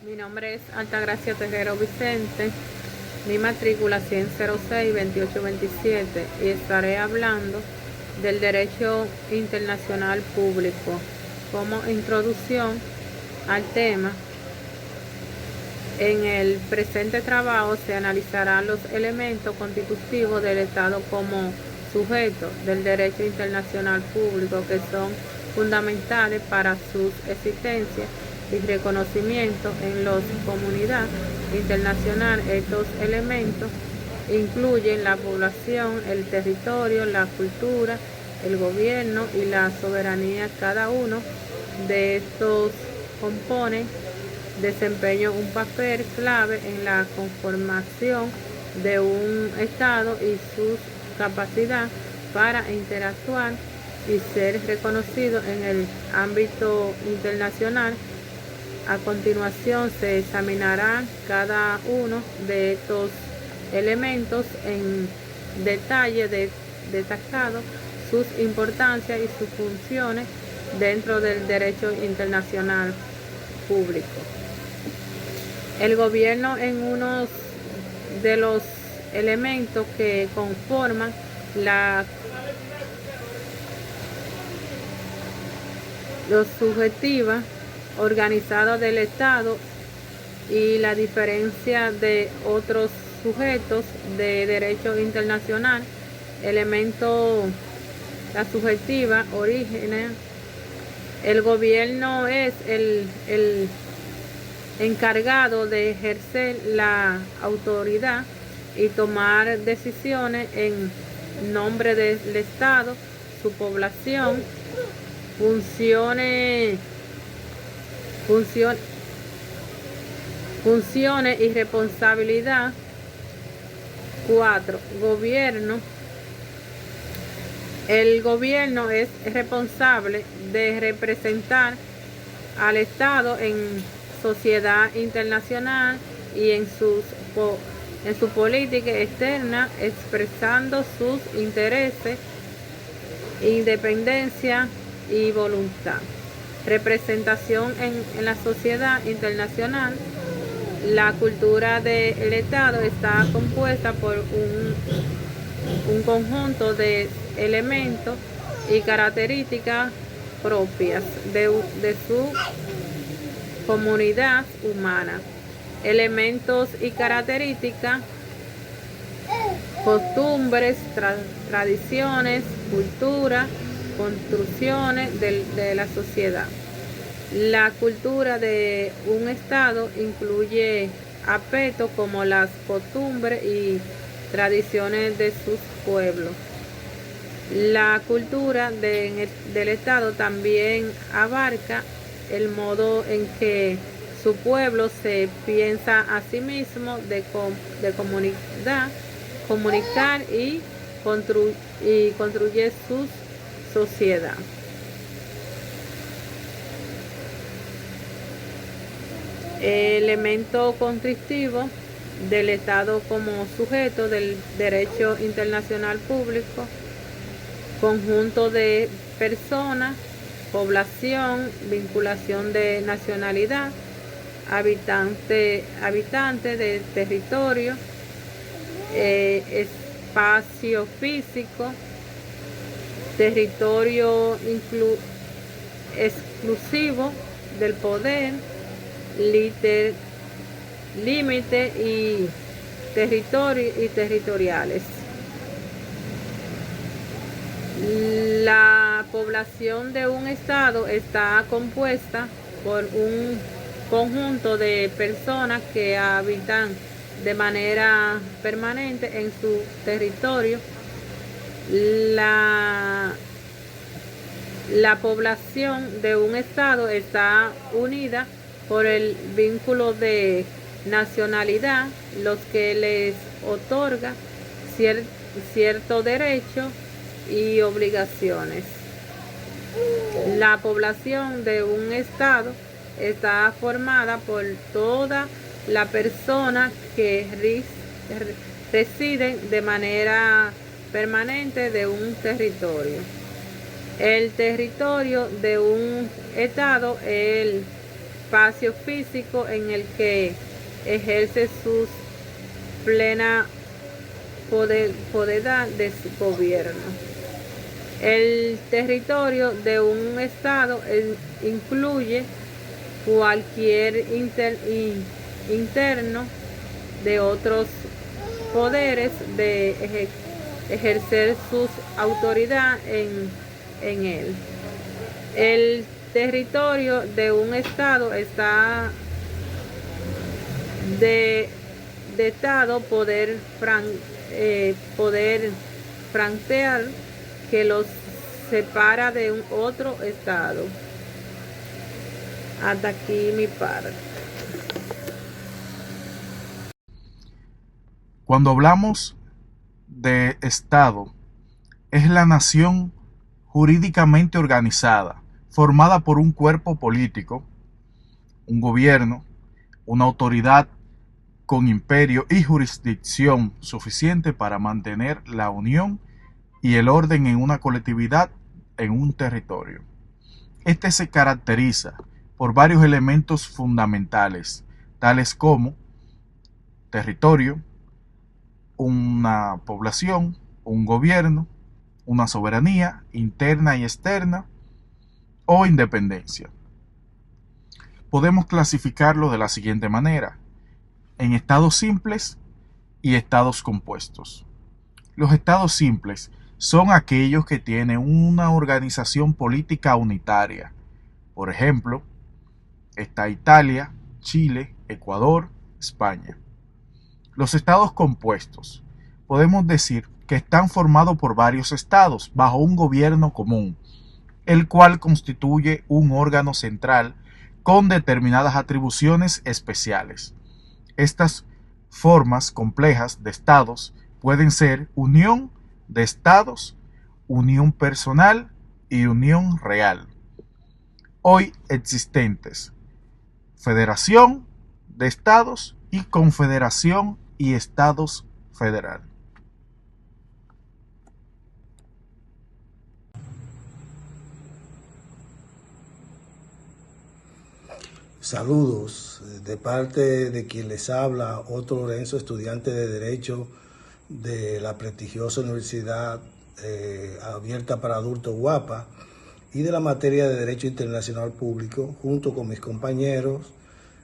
Mi nombre es Altagracia Tejero Vicente, mi matrícula 100-06-2827 y estaré hablando del derecho internacional público. Como introducción al tema, en el presente trabajo se analizarán los elementos constitutivos del Estado como sujeto del derecho internacional público que son fundamentales para su existencia y reconocimiento en la comunidad internacional. Estos elementos incluyen la población, el territorio, la cultura, el gobierno y la soberanía. Cada uno de estos compone desempeña un papel clave en la conformación de un Estado y su capacidad para interactuar y ser reconocido en el ámbito internacional. A continuación se examinará cada uno de estos elementos en detalle, destacando sus importancias y sus funciones dentro del derecho internacional público. El gobierno es uno de los elementos que conforman la subjetiva organizada del Estado y la diferencia de otros sujetos de derecho internacional. Elemento, la subjetiva origen. El gobierno es el encargado de ejercer la autoridad y tomar decisiones en nombre del Estado, su población, funciones y responsabilidad. 4. Gobierno. El gobierno es responsable de representar al Estado en sociedad internacional y en su política externa, expresando sus intereses, independencia y voluntad. Representación en la sociedad internacional. La cultura del Estado está compuesta por un conjunto de elementos y características propias de su comunidad humana. Elementos y características: costumbres, tradiciones, cultura, construcciones de la sociedad. La cultura de un Estado incluye aspectos como las costumbres y tradiciones de sus pueblos. La cultura del Estado también abarca el modo en que su pueblo se piensa a sí mismo, de comunicar y construye su sociedad. Elemento constitutivo del Estado como sujeto del derecho internacional público: conjunto de personas, población, vinculación de nacionalidad, habitante de territorio, espacio físico, territorio exclusivo del poder, límite y territoriales. La población de un Estado está compuesta por un conjunto de personas que habitan de manera permanente en su territorio. La población de un Estado está unida por el vínculo de nacionalidad, los que les otorga cierto derecho y obligaciones. La población de un Estado está formada por toda la persona que residen de manera permanente de un territorio. El territorio de un Estado es espacio físico en el que ejerce sus plena potestad de gobierno. El territorio de un estado incluye cualquier interno de otros poderes de ejercer su autoridad en él. El territorio de un estado está detado poder plantear que los separa de un otro estado. Hasta aquí mi parte. Cuando hablamos de Estado, es la nación jurídicamente organizada, formada por un cuerpo político, un gobierno, una autoridad con imperio y jurisdicción suficiente para mantener la unión y el orden en una colectividad en un territorio. Este se caracteriza por varios elementos fundamentales, tales como territorio, una población, un gobierno, una soberanía interna y externa o independencia. Podemos clasificarlo de la siguiente manera: en estados simples y estados compuestos. Los estados simples son aquellos que tienen una organización política unitaria. Por ejemplo, está Italia, Chile, Ecuador, España. Los estados compuestos podemos decir que están formados por varios estados bajo un gobierno común, el cual constituye un órgano central con determinadas atribuciones especiales. Estas formas complejas de estados pueden ser unión de estados, unión personal y unión real. Hoy existentes: federación de estados y confederación y estados federal. Saludos de parte de quien les habla, Otto Lorenzo, estudiante de Derecho de la prestigiosa Universidad Abierta para Adultos UAPA y de la materia de Derecho Internacional Público. Junto con mis compañeros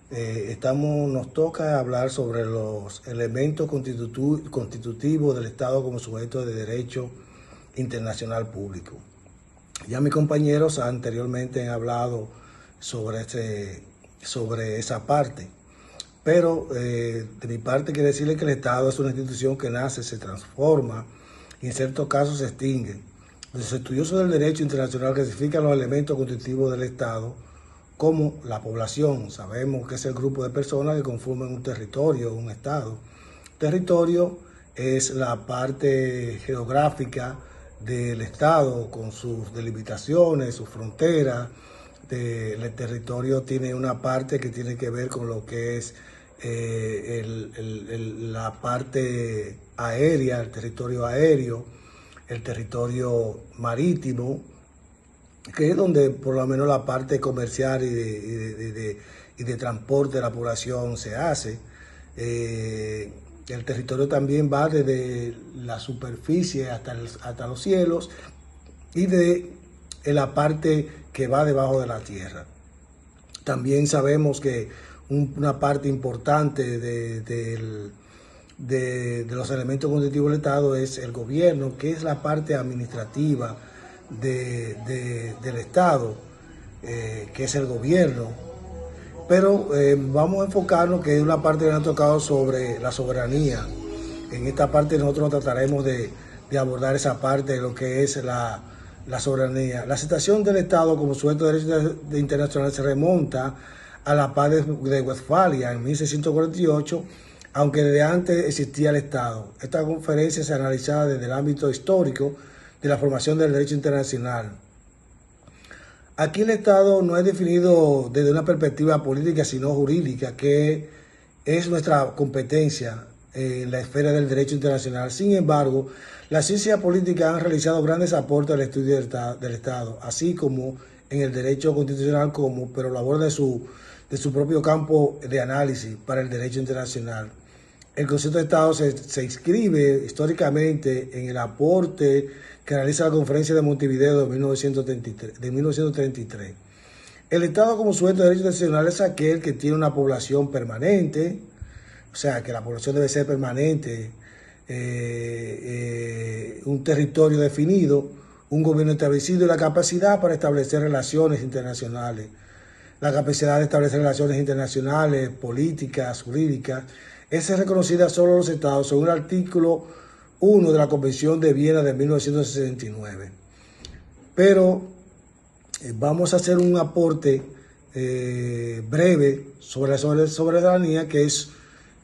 nos toca hablar sobre los elementos constitutivos del Estado como sujeto de Derecho Internacional Público. Ya mis compañeros anteriormente han hablado sobre esa parte, pero de mi parte quiero decirle que el Estado es una institución que nace, se transforma y en ciertos casos se extingue. Los estudiosos del derecho internacional clasifican los elementos constitutivos del Estado como la población. Sabemos que es el grupo de personas que conforman un territorio, un Estado. Territorio es la parte geográfica del Estado con sus delimitaciones, sus fronteras. El territorio tiene una parte que tiene que ver con lo que es la parte aérea, el territorio aéreo, el territorio marítimo, que es donde por lo menos la parte comercial y de transporte de la población se hace. El territorio también va desde la superficie hasta los cielos y de la parte que va debajo de la tierra. También sabemos que una parte importante de los elementos constitutivos del Estado es el gobierno, que es la parte administrativa del Estado, que es el gobierno. Pero vamos a enfocarnos que es una parte que nos ha tocado sobre la soberanía. En esta parte nosotros trataremos de abordar esa parte de lo que es la soberanía. La aceptación del Estado como sujeto de derecho internacional se remonta a la paz de Westfalia en 1648, aunque desde antes existía el Estado. Esta conferencia se analizaba desde el ámbito histórico de la formación del derecho internacional. Aquí el Estado no es definido desde una perspectiva política, sino jurídica, que es nuestra competencia en la esfera del derecho internacional. Sin embargo, las ciencias políticas han realizado grandes aportes al estudio del Estado, así como en el derecho constitucional, pero la labor de su de su propio campo de análisis para el derecho internacional. El concepto de Estado se inscribe históricamente en el aporte que realiza la Conferencia de Montevideo de 1933. El Estado como sujeto de derecho internacional es aquel que tiene una población permanente, o sea, que la población debe ser permanente, un territorio definido, un gobierno establecido y la capacidad para establecer relaciones internacionales. La capacidad de establecer relaciones internacionales, políticas, jurídicas, es reconocida solo a los Estados según el artículo 1 de la Convención de Viena de 1969. Pero vamos a hacer un aporte breve sobre la soberanía, que es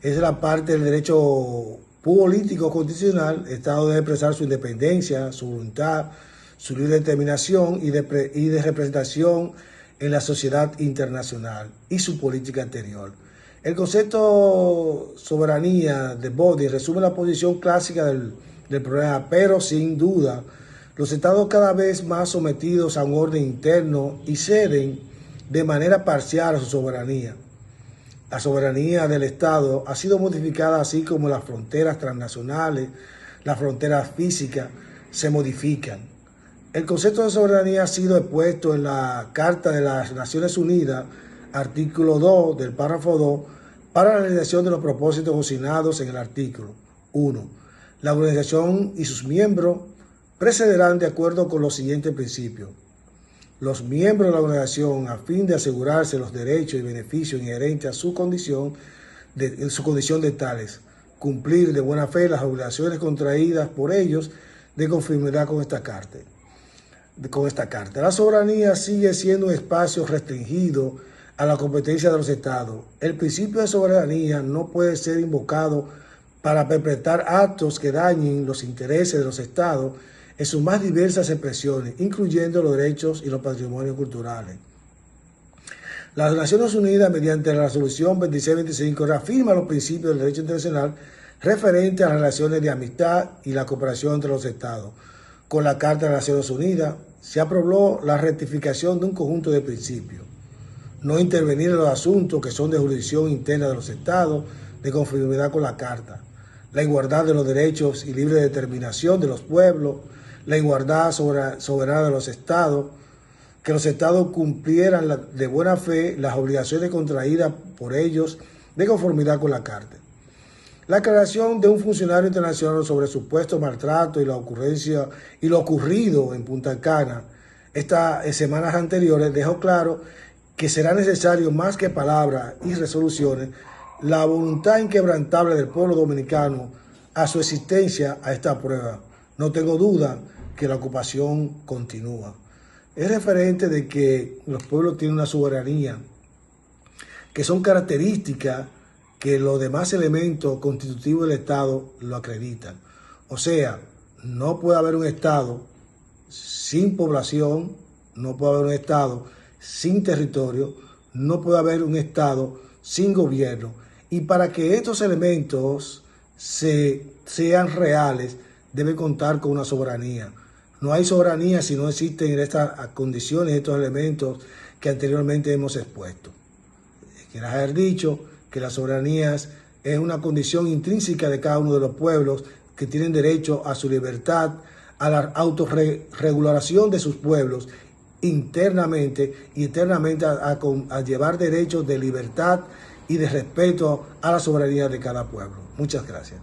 la parte del derecho político constitucional. El Estado debe expresar su independencia, su voluntad, su libre determinación y de representación en la sociedad internacional y su política exterior. El concepto soberanía de Bodi resume la posición clásica del problema, pero sin duda los estados cada vez más sometidos a un orden interno y ceden de manera parcial a su soberanía. La soberanía del Estado ha sido modificada, así como las fronteras transnacionales, las fronteras físicas se modifican. El concepto de soberanía ha sido expuesto en la Carta de las Naciones Unidas, artículo 2 del párrafo 2, para la realización de los propósitos consignados en el artículo 1. La organización y sus miembros procederán de acuerdo con los siguientes principios. Los miembros de la organización, a fin de asegurarse los derechos y beneficios inherentes a su condición de tales, cumplir de buena fe las obligaciones contraídas por ellos de conformidad con esta carta. La soberanía sigue siendo un espacio restringido a la competencia de los estados. El principio de soberanía no puede ser invocado para perpetrar actos que dañen los intereses de los estados en sus más diversas expresiones, incluyendo los derechos y los patrimonios culturales. Las Naciones Unidas, mediante la resolución 2625, reafirma los principios del derecho internacional referentes a las relaciones de amistad y la cooperación entre los estados. Con la Carta de las Naciones Unidas se aprobó la rectificación de un conjunto de principios. No intervenir en los asuntos que son de jurisdicción interna de los estados, de conformidad con la Carta. La igualdad de los derechos y libre determinación de los pueblos, la igualdad soberana de los estados, que los estados cumplieran de buena fe las obligaciones contraídas por ellos de conformidad con la Carta. La aclaración de un funcionario internacional sobre supuesto maltrato y la ocurrencia y lo ocurrido en Punta Cana estas semanas anteriores dejó claro que será necesario más que palabras y resoluciones la voluntad inquebrantable del pueblo dominicano a su existencia a esta prueba. No tengo duda que la ocupación continúa. Es referente de que los pueblos tienen una soberanía, que son características que los demás elementos constitutivos del Estado lo acreditan. O sea, no puede haber un Estado sin población, no puede haber un Estado sin territorio, no puede haber un Estado sin gobierno. Y para que estos elementos sean reales, debe contar con una soberanía. No hay soberanía si no existen estas condiciones, estos elementos que anteriormente hemos expuesto. Quiero haber dicho que la soberanía es una condición intrínseca de cada uno de los pueblos que tienen derecho a su libertad, a la autorregulación de sus pueblos internamente y eternamente a llevar derechos de libertad y de respeto a la soberanía de cada pueblo. Muchas gracias.